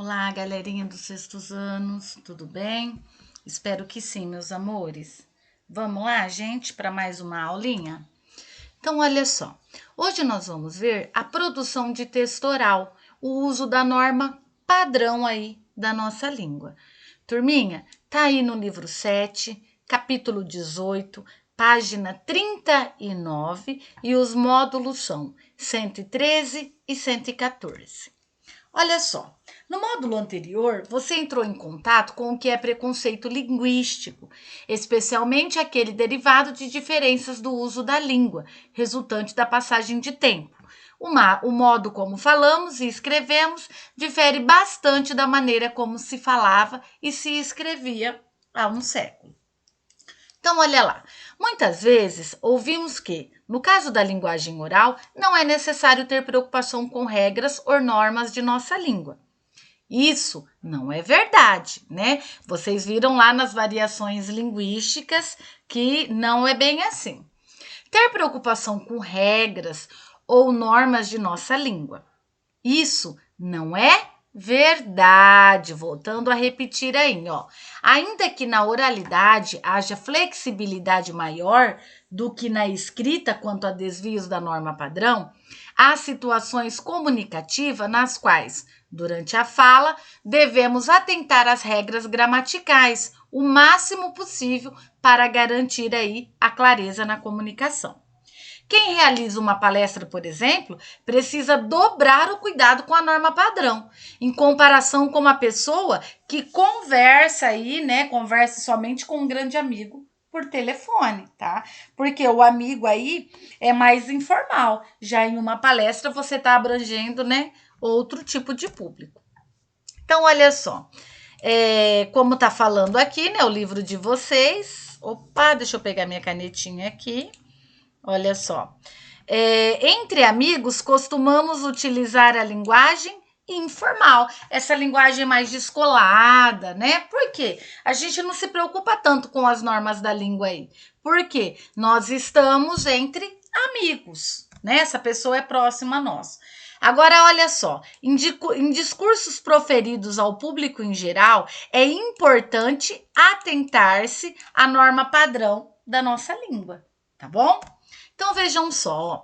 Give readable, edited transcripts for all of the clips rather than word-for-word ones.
Olá, galerinha dos sextos anos, tudo bem? Espero que sim, meus amores. Vamos lá, gente, para mais uma aulinha? Então, olha só. Hoje nós vamos ver a produção de texto oral, o uso da norma padrão aí da nossa língua. Turminha, tá aí no livro 7, capítulo 18, página 39 e os módulos são 113 e 114. Olha só, no módulo anterior, você entrou em contato com o que é preconceito linguístico, especialmente aquele derivado de diferenças do uso da língua, resultante da passagem de tempo. O modo como falamos e escrevemos difere bastante da maneira como se falava e se escrevia há um século. Então, olha lá. Muitas vezes ouvimos que, no caso da linguagem oral, não é necessário ter preocupação com regras ou normas de nossa língua. Isso não é verdade, né? Vocês viram lá nas variações linguísticas que não é bem assim. Ter preocupação com regras ou normas de nossa língua. Isso não é verdade. Voltando a repetir aí, ó. Ainda que na oralidade haja flexibilidade maior do que na escrita quanto a desvios da norma padrão, há situações comunicativas nas quais, durante a fala, devemos atentar às regras gramaticais o máximo possível para garantir aí a clareza na comunicação. Quem realiza uma palestra, por exemplo, precisa dobrar o cuidado com a norma padrão, em comparação com uma pessoa que conversa aí, né, conversa somente com um grande amigo por telefone, tá? Porque o amigo aí é mais informal, já em uma palestra você está abrangendo, né, outro tipo de público. Então, olha só, como tá falando aqui, né, o livro de vocês. Opa, deixa eu pegar minha canetinha aqui. Olha só. Entre amigos, costumamos utilizar a linguagem informal, essa linguagem mais descolada, né? Por quê? A gente não se preocupa tanto com as normas da língua aí. Porque nós estamos entre amigos, né? Essa pessoa é próxima a nós. Agora, olha só, em discursos proferidos ao público em geral, é importante atentar-se à norma padrão da nossa língua, tá bom? Então vejam só,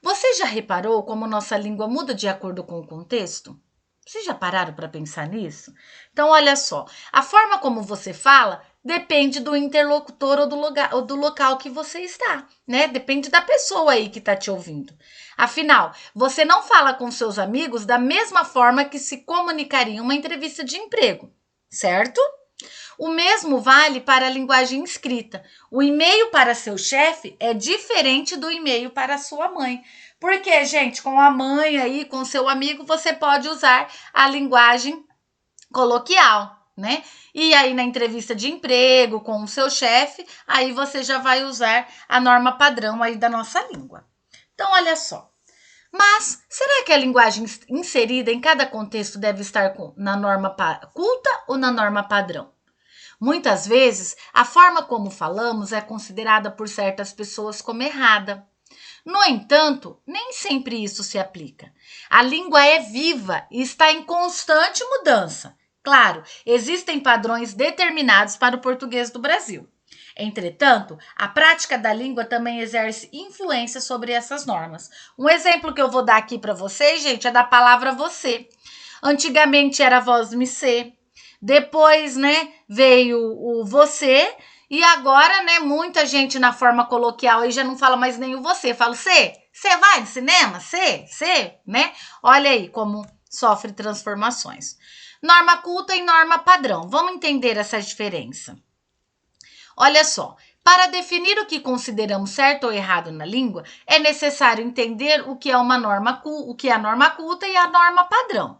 você já reparou como nossa língua muda de acordo com o contexto? Vocês já pararam para pensar nisso? Então olha só, a forma como você fala depende do interlocutor ou do local que você está, né? Depende da pessoa aí que está te ouvindo. Afinal, você não fala com seus amigos da mesma forma que se comunicaria em uma entrevista de emprego, certo? O mesmo vale para a linguagem escrita. O e-mail para seu chefe é diferente do e-mail para sua mãe. Porque, gente, com a mãe aí, com seu amigo, você pode usar a linguagem coloquial, né? E aí na entrevista de emprego com o seu chefe, aí você já vai usar a norma padrão aí da nossa língua. Então, olha só. Mas será que a linguagem inserida em cada contexto deve estar na norma culta ou na norma padrão? Muitas vezes, a forma como falamos é considerada por certas pessoas como errada. No entanto, nem sempre isso se aplica. A língua é viva e está em constante mudança. Claro, existem padrões determinados para o português do Brasil. Entretanto, a prática da língua também exerce influência sobre essas normas. Um exemplo que eu vou dar aqui para vocês, gente, é da palavra você. Antigamente era voz me ser. Depois, né, veio o você e agora, né, muita gente na forma coloquial aí já não fala mais nem o você, fala você vai no cinema? Você, né? Olha aí como sofre transformações. Norma culta e norma padrão. Vamos entender essa diferença. Olha só, para definir o que consideramos certo ou errado na língua, é necessário entender o que é uma norma, o que é a norma culta e a norma padrão.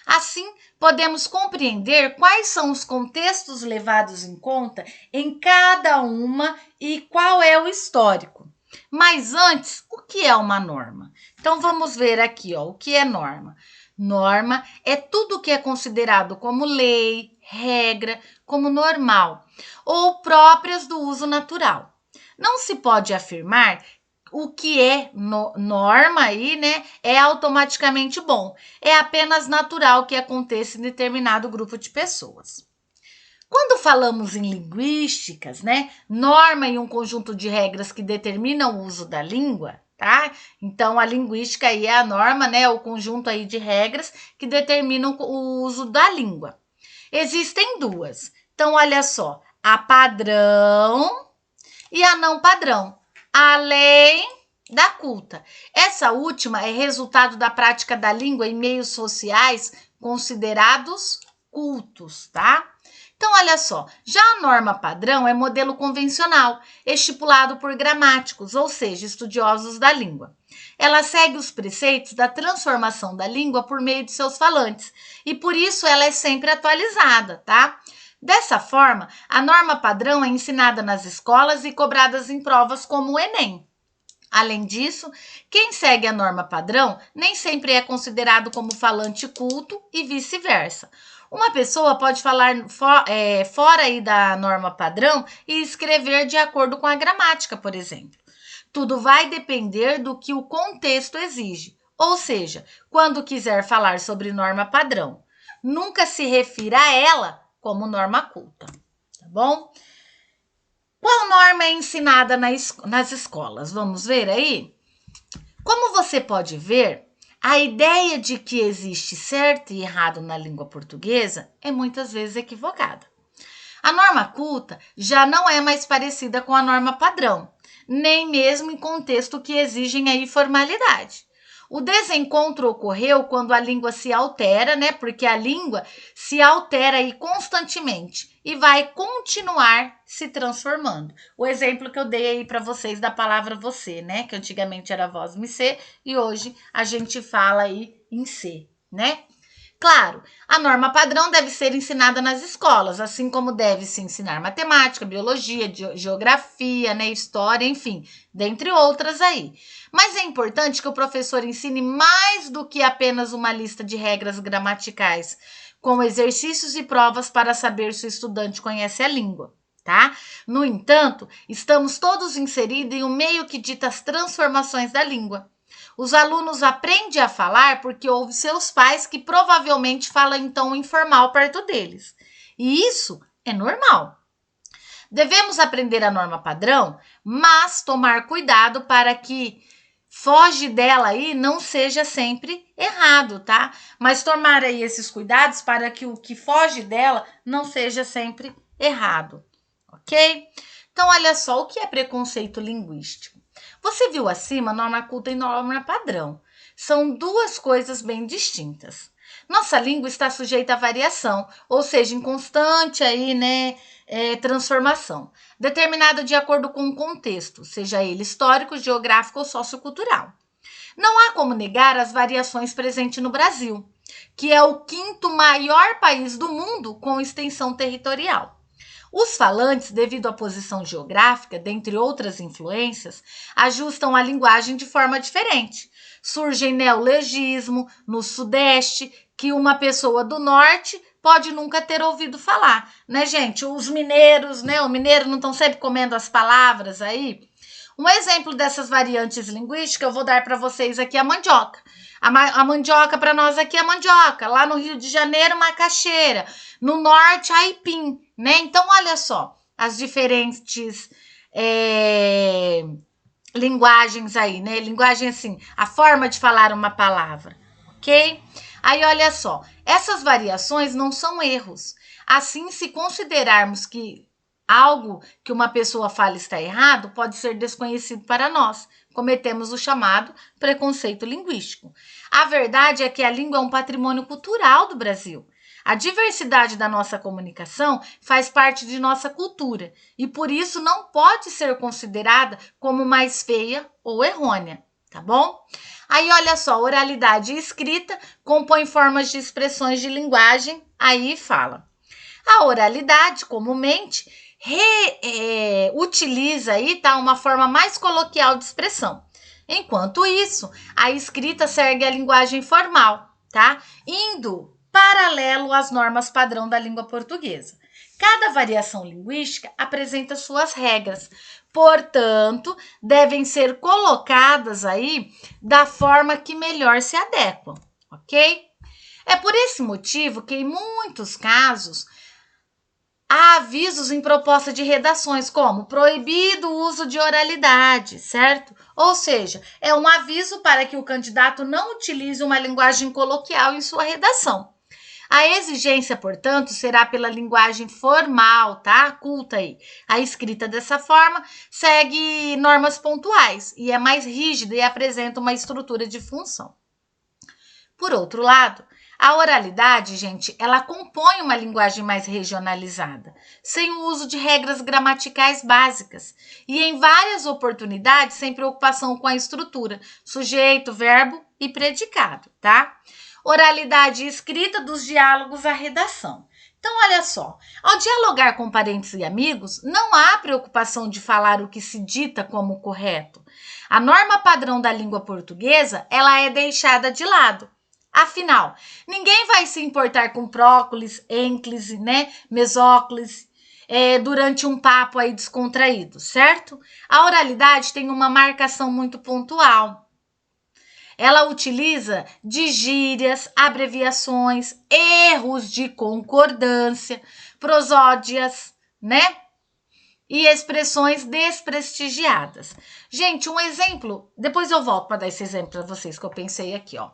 Assim, podemos compreender quais são os contextos levados em conta em cada uma e qual é o histórico. Mas antes, o que é uma norma? Então vamos ver aqui, ó, o que é norma. Norma é tudo que é considerado como lei, regra, como normal ou próprias do uso natural. Não se pode afirmar o que é norma aí, né, é automaticamente bom. É apenas natural que aconteça em determinado grupo de pessoas. Quando falamos em linguísticas, né, norma e um conjunto de regras que determinam o uso da língua, tá? Então a linguística aí é a norma, né, o conjunto aí de regras que determinam o uso da língua. Existem duas. Então olha só, a padrão e a não padrão. A lei da culta. Essa última é resultado da prática da língua em meios sociais considerados cultos, tá? Então, olha só, já a norma padrão é modelo convencional, estipulado por gramáticos, ou seja, estudiosos da língua. Ela segue os preceitos da transformação da língua por meio de seus falantes, e por isso ela é sempre atualizada, tá? Dessa forma, a norma padrão é ensinada nas escolas e cobrada em provas como o Enem. Além disso, quem segue a norma padrão nem sempre é considerado como falante culto e vice-versa. Uma pessoa pode falar fora aí da norma padrão e escrever de acordo com a gramática, por exemplo. Tudo vai depender do que o contexto exige. Ou seja, quando quiser falar sobre norma padrão, nunca se refira a ela como norma culta, tá bom? Qual norma é ensinada nas escolas? Vamos ver aí? Como você pode ver, a ideia de que existe certo e errado na língua portuguesa é muitas vezes equivocada. A norma culta já não é mais parecida com a norma padrão, nem mesmo em contexto que exigem aí formalidade. O desencontro ocorreu quando a língua se altera, né? Porque a língua se altera aí constantemente e vai continuar se transformando. O exemplo que eu dei aí para vocês da palavra você, né? Que antigamente era voz me ser e hoje a gente fala aí em ser, né? Claro, a norma padrão deve ser ensinada nas escolas, assim como deve-se ensinar matemática, biologia, geografia, né, história, enfim, dentre outras aí. Mas é importante que o professor ensine mais do que apenas uma lista de regras gramaticais, com exercícios e provas para saber se o estudante conhece a língua, tá? No entanto, estamos todos inseridos em um meio que dita as transformações da língua. Os alunos aprendem a falar porque ouvem seus pais que provavelmente falam em tom informal perto deles. E isso é normal. Devemos aprender a norma padrão, mas tomar cuidado para que foge dela aí não seja sempre errado, tá? Mas tomar aí esses cuidados para que o que foge dela não seja sempre errado, ok? Então, olha só, o que é preconceito linguístico? Você viu acima norma culta e norma padrão. São duas coisas bem distintas. Nossa língua está sujeita à variação, ou seja, em constante aí, né, transformação, determinada de acordo com o contexto, seja ele histórico, geográfico ou sociocultural. Não há como negar as variações presentes no Brasil, que é o quinto maior país do mundo com extensão territorial. Os falantes, devido à posição geográfica, dentre outras influências, ajustam a linguagem de forma diferente. Surgem neologismo no Sudeste, que uma pessoa do Norte pode nunca ter ouvido falar, né, gente? Os mineiros, né? O mineiro não estão sempre comendo as palavras aí. Um exemplo dessas variantes linguísticas, eu vou dar para vocês aqui a mandioca. A mandioca para nós aqui é mandioca, lá no Rio de Janeiro, macaxeira, no norte, aipim, né? Então, olha só, as diferentes linguagens aí, né? Linguagem assim, a forma de falar uma palavra, ok? Aí, olha só, essas variações não são erros. Assim, se considerarmos que algo que uma pessoa fala está errado, pode ser desconhecido para nós. Cometemos o chamado preconceito linguístico. A verdade é que a língua é um patrimônio cultural do Brasil. A diversidade da nossa comunicação faz parte de nossa cultura e por isso não pode ser considerada como mais feia ou errônea, tá bom? Aí olha só, oralidade e escrita compõem formas de expressões de linguagem, aí fala. A oralidade, comumente, utiliza aí, tá, uma forma mais coloquial de expressão. Enquanto isso, a escrita segue a linguagem formal, tá? Indo paralelo às normas padrão da língua portuguesa. Cada variação linguística apresenta suas regras. portanto, devem ser colocadas aí da forma que melhor se adequam, ok? É por esse motivo que, em muitos casos, há avisos em proposta de redações, como proibido o uso de oralidade, certo? Ou seja, é um aviso para que o candidato não utilize uma linguagem coloquial em sua redação. A exigência, portanto, será pela linguagem formal, tá? Culta aí. A escrita dessa forma segue normas pontuais e é mais rígida e apresenta uma estrutura de função. Por outro lado, a oralidade, gente, ela compõe uma linguagem mais regionalizada, sem o uso de regras gramaticais básicas e em várias oportunidades sem preocupação com a estrutura, sujeito, verbo e predicado, tá? Oralidade escrita dos diálogos à redação. Então, olha só, ao dialogar com parentes e amigos, não há preocupação de falar o que se dita como correto. A norma padrão da língua portuguesa, ela é deixada de lado. Afinal, ninguém vai se importar com próclise, ênclise, né, mesóclise, durante um papo aí descontraído, certo? A oralidade tem uma marcação muito pontual. Ela utiliza de gírias, abreviações, erros de concordância, prosódias, né? E expressões desprestigiadas. Gente, um exemplo, depois eu volto para dar esse exemplo para vocês que eu pensei aqui, ó.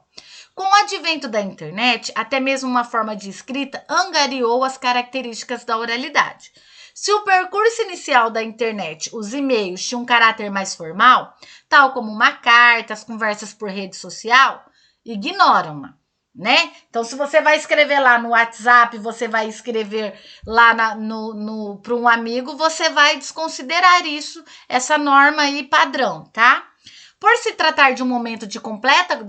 Com o advento da internet, até mesmo uma forma de escrita angariou as características da oralidade. Se o percurso inicial da internet, os e-mails, tinha um caráter mais formal, tal como uma carta, as conversas por rede social, ignoram-na, né? Então, se você vai escrever lá no WhatsApp, você vai escrever lá para um amigo, você vai desconsiderar isso, essa norma aí padrão, tá? Por se tratar de um momento de completa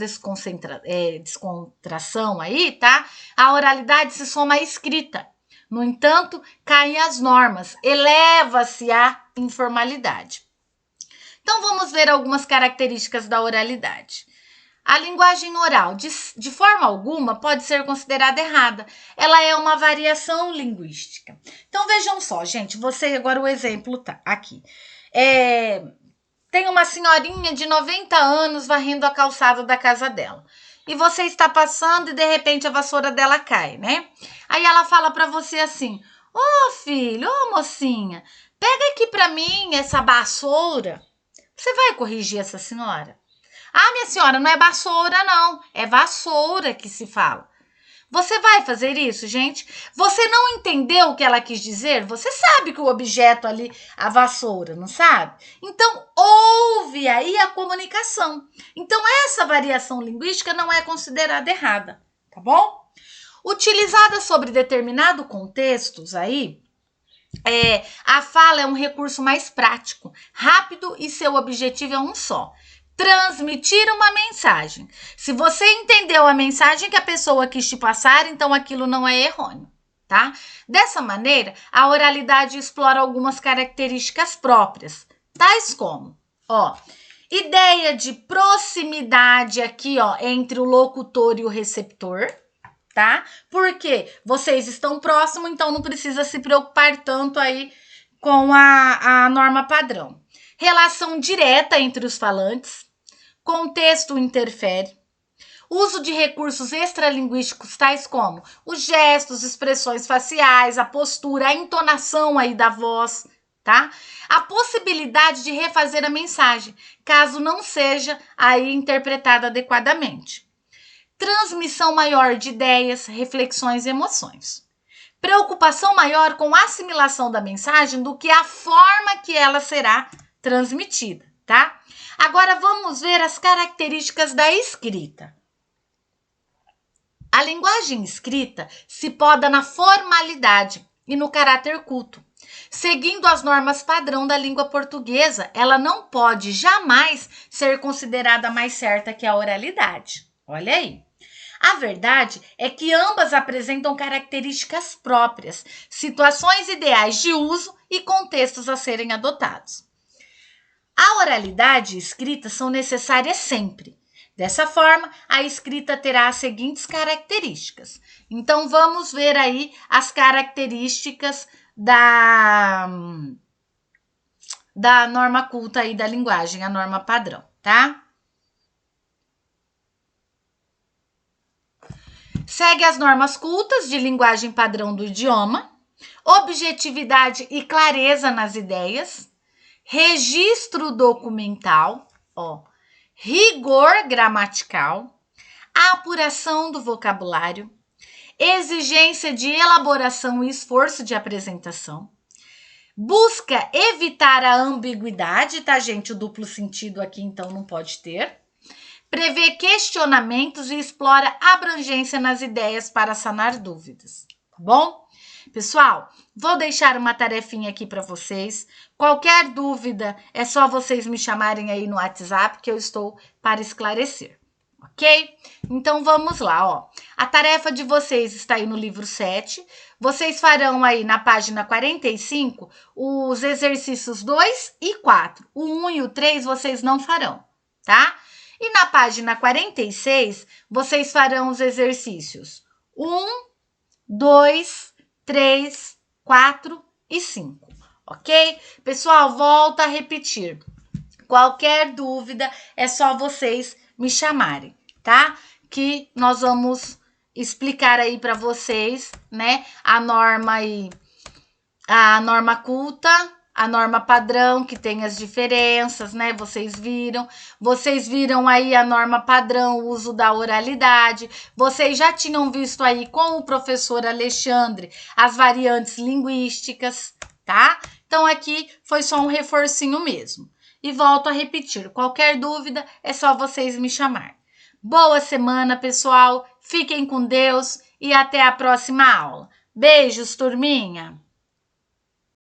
descontração aí, tá? A oralidade se soma à escrita. No entanto, caem as normas, eleva-se a informalidade. Então, vamos ver algumas características da oralidade. A linguagem oral, de forma alguma, pode ser considerada errada. Ela é uma variação linguística. Então, vejam só, gente, você agora o exemplo tá aqui. Tem uma senhorinha de 90 anos varrendo a calçada da casa dela. E você está passando e, de repente, a vassoura dela cai, né? Aí ela fala para você assim, filho, mocinha, pega aqui para mim essa vassoura. Você vai corrigir essa senhora? Minha senhora, não é vassoura, não. É vassoura que se fala. Você vai fazer isso, gente? Você não entendeu o que ela quis dizer? Você sabe que o objeto ali, a vassoura, não sabe? Então, houve aí a comunicação. Então, essa variação linguística não é considerada errada, tá bom? Utilizada sobre determinado contextos aí, a fala é um recurso mais prático, rápido e seu objetivo é um só. Transmitir uma mensagem. Se você entendeu a mensagem que a pessoa quis te passar, então aquilo não é errôneo, tá? Dessa maneira, a oralidade explora algumas características próprias, tais como, ideia de proximidade aqui, entre o locutor e o receptor, tá? Porque vocês estão próximos, então não precisa se preocupar tanto aí com a norma padrão. Relação direta entre os falantes, contexto interfere, uso de recursos extralinguísticos tais como os gestos, expressões faciais, a postura, a entonação aí da voz, tá? A possibilidade de refazer a mensagem, caso não seja aí interpretada adequadamente. Transmissão maior de ideias, reflexões e emoções. Preocupação maior com a assimilação da mensagem do que a forma que ela será transmitida, tá? Agora vamos ver as características da escrita. A linguagem escrita se poda na formalidade e no caráter culto. Seguindo as normas padrão da língua portuguesa, ela não pode jamais ser considerada mais certa que a oralidade. Olha aí. A verdade é que ambas apresentam características próprias, situações ideais de uso e contextos a serem adotados. A oralidade e escrita são necessárias sempre. Dessa forma, a escrita terá as seguintes características. Então, vamos ver aí as características da norma culta aí da linguagem, a norma padrão, tá? Segue as normas cultas de linguagem padrão do idioma, objetividade e clareza nas ideias, registro documental, rigor gramatical, apuração do vocabulário, exigência de elaboração e esforço de apresentação, busca evitar a ambiguidade, tá, gente? O duplo sentido aqui, então, não pode ter. Prevê questionamentos e explora abrangência nas ideias para sanar dúvidas, tá bom? Pessoal, vou deixar uma tarefinha aqui para vocês. Qualquer dúvida, é só vocês me chamarem aí no WhatsApp que eu estou para esclarecer, ok? Então, vamos lá, ó. A tarefa de vocês está aí no livro 7. Vocês farão aí na página 45 os exercícios 2 e 4. O 1 e o 3 vocês não farão, tá? E na página 46, vocês farão os exercícios 1, 2, 3, 4 e 5, ok? Pessoal, volta a repetir. Qualquer dúvida, é só vocês me chamarem, tá? Que nós vamos explicar aí para vocês, né? A norma aí, a norma culta, a norma padrão, que tem as diferenças, né? Vocês viram aí a norma padrão, o uso da oralidade. Vocês já tinham visto aí com o professor Alexandre as variantes linguísticas, tá? Então aqui foi só um reforcinho mesmo. E volto a repetir, qualquer dúvida é só vocês me chamar. Boa semana, pessoal. Fiquem com Deus e até a próxima aula. Beijos, turminha!